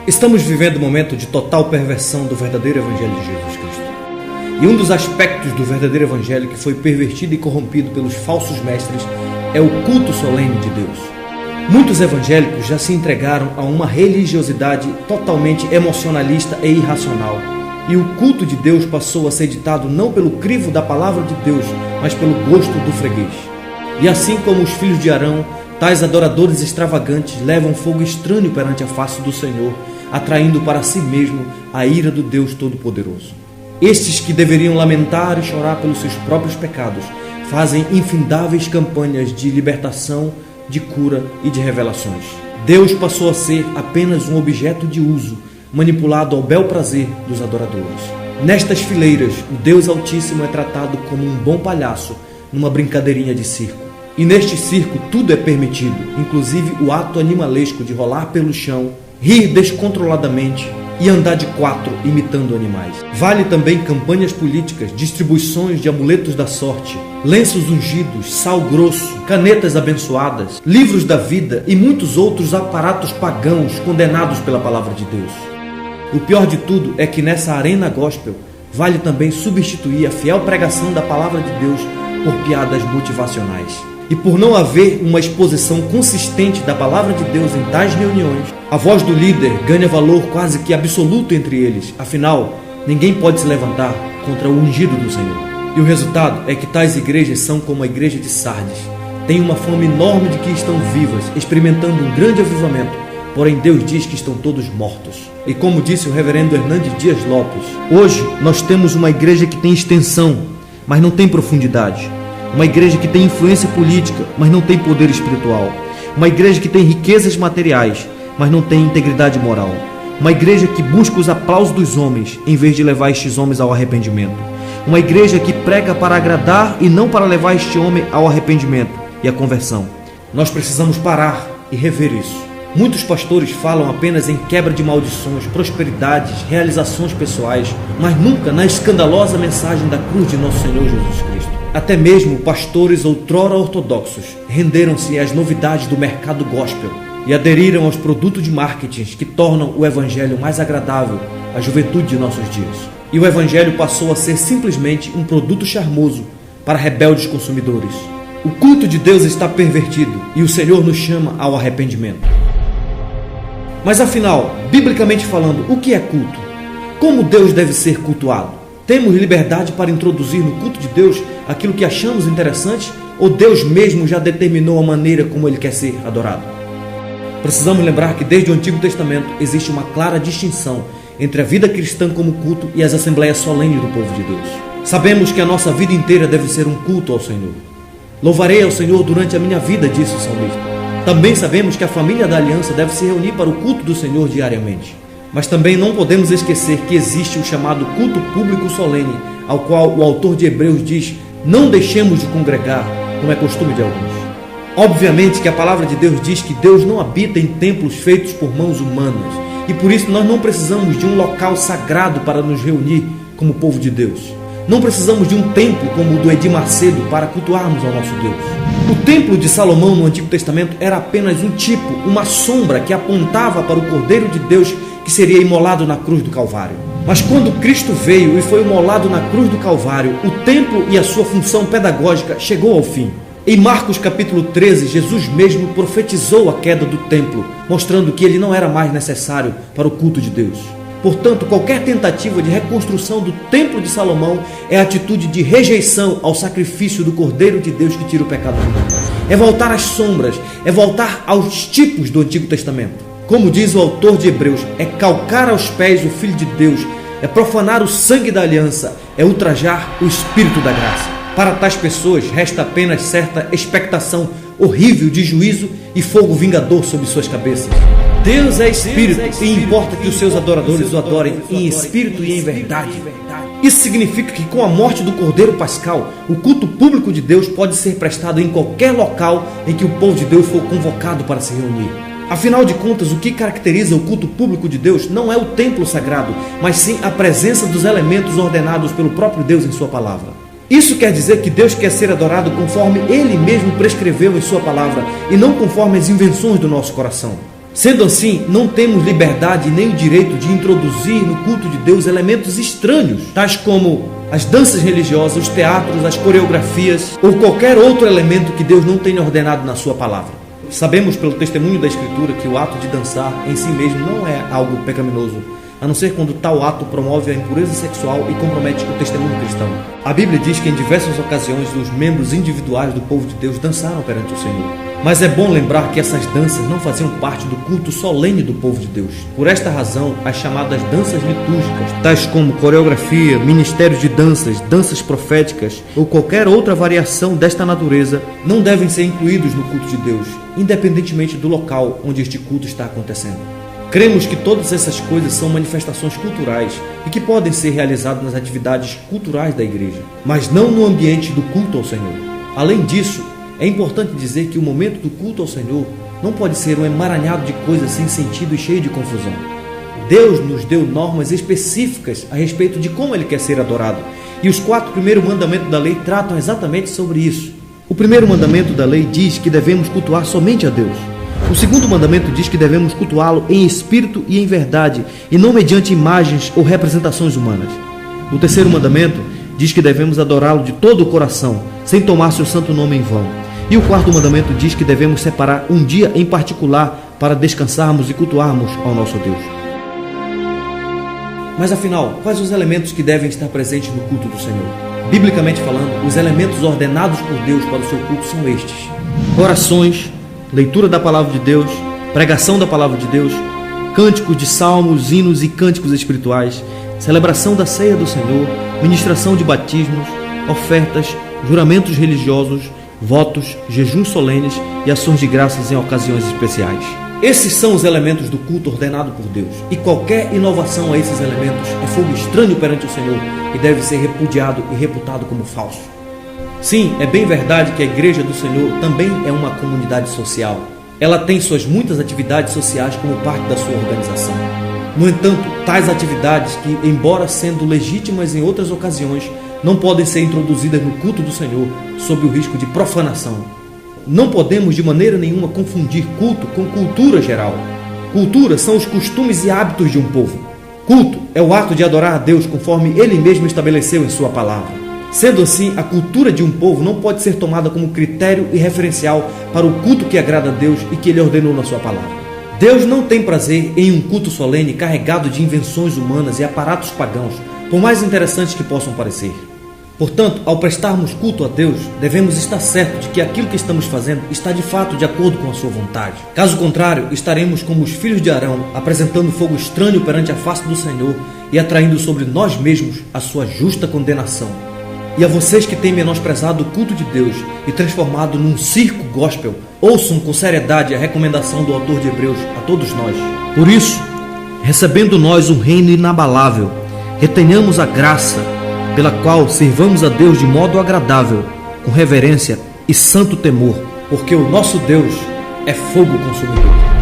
Estamos vivendo um momento de total perversão do verdadeiro Evangelho de Jesus Cristo. E um dos aspectos do verdadeiro Evangelho que foi pervertido e corrompido pelos falsos mestres é o culto solene de Deus. Muitos evangélicos já se entregaram a uma religiosidade totalmente emocionalista e irracional. E o culto de Deus passou a ser ditado não pelo crivo da palavra de Deus, mas pelo gosto do freguês. E assim como os filhos de Arão, tais adoradores extravagantes levam fogo estranho perante a face do Senhor, atraindo para si mesmo a ira do Deus Todo-Poderoso. Estes que deveriam lamentar e chorar pelos seus próprios pecados, fazem infindáveis campanhas de libertação, de cura e de revelações. Deus passou a ser apenas um objeto de uso, manipulado ao bel prazer dos adoradores. Nestas fileiras, o Deus Altíssimo é tratado como um bom palhaço numa brincadeirinha de circo. E neste circo tudo é permitido, inclusive o ato animalesco de rolar pelo chão, rir descontroladamente e andar de quatro imitando animais. Vale também campanhas políticas, distribuições de amuletos da sorte, lenços ungidos, sal grosso, canetas abençoadas, livros da vida e muitos outros aparatos pagãos condenados pela palavra de Deus. O pior de tudo é que nessa arena gospel vale também substituir a fiel pregação da palavra de Deus por piadas motivacionais. E por não haver uma exposição consistente da palavra de Deus em tais reuniões, a voz do líder ganha valor quase que absoluto entre eles. Afinal, ninguém pode se levantar contra o ungido do Senhor. E o resultado é que tais igrejas são como a igreja de Sardes. Têm uma fama enorme de que estão vivas, experimentando um grande avivamento, porém Deus diz que estão todos mortos. E como disse o reverendo Hernandes Dias Lopes, hoje nós temos uma igreja que tem extensão, mas não tem profundidade. Uma igreja que tem influência política, mas não tem poder espiritual. Uma igreja que tem riquezas materiais, mas não tem integridade moral. Uma igreja que busca os aplausos dos homens, em vez de levar estes homens ao arrependimento. Uma igreja que prega para agradar e não para levar este homem ao arrependimento e à conversão. Nós precisamos parar e rever isso. Muitos pastores falam apenas em quebra de maldições, prosperidades, realizações pessoais, mas nunca na escandalosa mensagem da cruz de nosso Senhor Jesus Cristo. Até mesmo pastores outrora ortodoxos renderam-se às novidades do mercado gospel e aderiram aos produtos de marketing que tornam o evangelho mais agradável à juventude de nossos dias. E o evangelho passou a ser simplesmente um produto charmoso para rebeldes consumidores. O culto de Deus está pervertido e o Senhor nos chama ao arrependimento. Mas afinal, biblicamente falando, o que é culto? Como Deus deve ser cultuado? Temos liberdade para introduzir no culto de Deus aquilo que achamos interessante ou Deus mesmo já determinou a maneira como Ele quer ser adorado? Precisamos lembrar que desde o Antigo Testamento existe uma clara distinção entre a vida cristã como culto e as assembleias solenes do povo de Deus. Sabemos que a nossa vida inteira deve ser um culto ao Senhor. Louvarei ao Senhor durante a minha vida, disse o salmista. Também sabemos que a família da aliança deve se reunir para o culto do Senhor diariamente. Mas também não podemos esquecer que existe o chamado culto público solene, ao qual o autor de Hebreus diz: não deixemos de congregar, como é costume de alguns. Obviamente que a palavra de Deus diz que Deus não habita em templos feitos por mãos humanas, e por isso nós não precisamos de um local sagrado para nos reunir como povo de Deus. Não precisamos de um templo como o do Edir Macedo para cultuarmos ao nosso Deus. O templo de Salomão no Antigo Testamento era apenas um tipo, uma sombra que apontava para o Cordeiro de Deus que seria imolado na cruz do Calvário. Mas quando Cristo veio e foi imolado na cruz do Calvário, o templo e a sua função pedagógica chegou ao fim. Em Marcos capítulo 13, Jesus mesmo profetizou a queda do templo, mostrando que ele não era mais necessário para o culto de Deus. Portanto, qualquer tentativa de reconstrução do templo de Salomão é atitude de rejeição ao sacrifício do Cordeiro de Deus que tira o pecado do mundo. É voltar às sombras, é voltar aos tipos do Antigo Testamento. Como diz o autor de Hebreus, é calcar aos pés o Filho de Deus, é profanar o sangue da aliança, é ultrajar o Espírito da graça. Para tais pessoas, resta apenas certa expectação horrível de juízo e fogo vingador sobre suas cabeças. Deus é Espírito e importa que os seus adoradores o adorem em espírito e em verdade. Isso significa que com a morte do Cordeiro Pascal, o culto público de Deus pode ser prestado em qualquer local em que o povo de Deus for convocado para se reunir. Afinal de contas, o que caracteriza o culto público de Deus não é o templo sagrado, mas sim a presença dos elementos ordenados pelo próprio Deus em sua palavra. Isso quer dizer que Deus quer ser adorado conforme Ele mesmo prescreveu em sua palavra e não conforme as invenções do nosso coração. Sendo assim, não temos liberdade nem o direito de introduzir no culto de Deus elementos estranhos, tais como as danças religiosas, os teatros, as coreografias ou qualquer outro elemento que Deus não tenha ordenado na sua palavra. Sabemos pelo testemunho da Escritura que o ato de dançar em si mesmo não é algo pecaminoso, a não ser quando tal ato promove a impureza sexual e compromete o testemunho cristão. A Bíblia diz que em diversas ocasiões os membros individuais do povo de Deus dançaram perante o Senhor. Mas é bom lembrar que essas danças não faziam parte do culto solene do povo de Deus. Por esta razão, as chamadas danças litúrgicas, tais como coreografia, ministérios de danças, danças proféticas ou qualquer outra variação desta natureza, não devem ser incluídos no culto de Deus, independentemente do local onde este culto está acontecendo. Cremos que todas essas coisas são manifestações culturais e que podem ser realizadas nas atividades culturais da igreja, mas não no ambiente do culto ao Senhor. Além disso, é importante dizer que o momento do culto ao Senhor não pode ser um emaranhado de coisas sem sentido e cheio de confusão. Deus nos deu normas específicas a respeito de como Ele quer ser adorado, e os 4 primeiros mandamentos da lei tratam exatamente sobre isso. O primeiro mandamento da lei diz que devemos cultuar somente a Deus. O segundo mandamento diz que devemos cultuá-lo em espírito e em verdade, e não mediante imagens ou representações humanas. O terceiro mandamento diz que devemos adorá-lo de todo o coração, sem tomar seu santo nome em vão. E o quarto mandamento diz que devemos separar um dia em particular para descansarmos e cultuarmos ao nosso Deus. Mas afinal, quais os elementos que devem estar presentes no culto do Senhor? Biblicamente falando, os elementos ordenados por Deus para o seu culto são estes: orações, leitura da palavra de Deus, pregação da palavra de Deus, cânticos de salmos, hinos e cânticos espirituais, celebração da ceia do Senhor, ministração de batismos, ofertas, juramentos religiosos, votos, jejuns solenes e ações de graças em ocasiões especiais. Esses são os elementos do culto ordenado por Deus, e qualquer inovação a esses elementos é fogo estranho perante o Senhor e deve ser repudiado e reputado como falso. Sim, é bem verdade que a Igreja do Senhor também é uma comunidade social. Ela tem suas muitas atividades sociais como parte da sua organização. No entanto, tais atividades que, embora sendo legítimas em outras ocasiões, não podem ser introduzidas no culto do Senhor sob o risco de profanação. Não podemos de maneira nenhuma confundir culto com cultura geral. Cultura são os costumes e hábitos de um povo. Culto é o ato de adorar a Deus conforme Ele mesmo estabeleceu em sua palavra. Sendo assim, a cultura de um povo não pode ser tomada como critério e referencial para o culto que agrada a Deus e que Ele ordenou na sua palavra. Deus não tem prazer em um culto solene carregado de invenções humanas e aparatos pagãos, por mais interessantes que possam parecer. Portanto, ao prestarmos culto a Deus, devemos estar certos de que aquilo que estamos fazendo está de fato de acordo com a sua vontade. Caso contrário, estaremos como os filhos de Arão, apresentando fogo estranho perante a face do Senhor e atraindo sobre nós mesmos a sua justa condenação. E a vocês que têm menosprezado o culto de Deus e transformado num circo gospel, ouçam com seriedade a recomendação do autor de Hebreus a todos nós. Por isso, recebendo nós um reino inabalável, retenhamos a graça pela qual servamos a Deus de modo agradável, com reverência e santo temor, porque o nosso Deus é fogo consumidor.